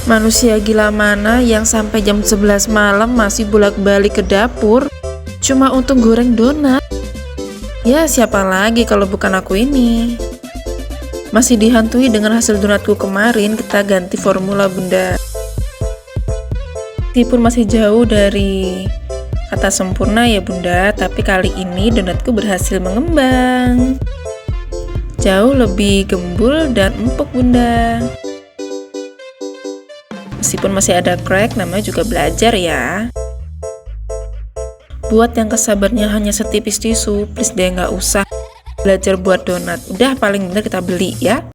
Manusia gila mana yang sampai jam 11 malam masih bolak-balik ke dapur cuma untuk goreng donat? Ya siapa lagi kalau bukan aku ini. Masih dihantui dengan hasil donatku kemarin, kita ganti formula bunda. Meskipun masih jauh dari kata sempurna ya bunda, tapi kali ini donatku berhasil mengembang. Jauh lebih gembul dan empuk bunda. Meskipun masih ada crack, namanya juga belajar ya. Buat yang kesabarnya hanya setipis tisu, please deh nggak usah belajar buat donat. Udah paling bener kita beli ya.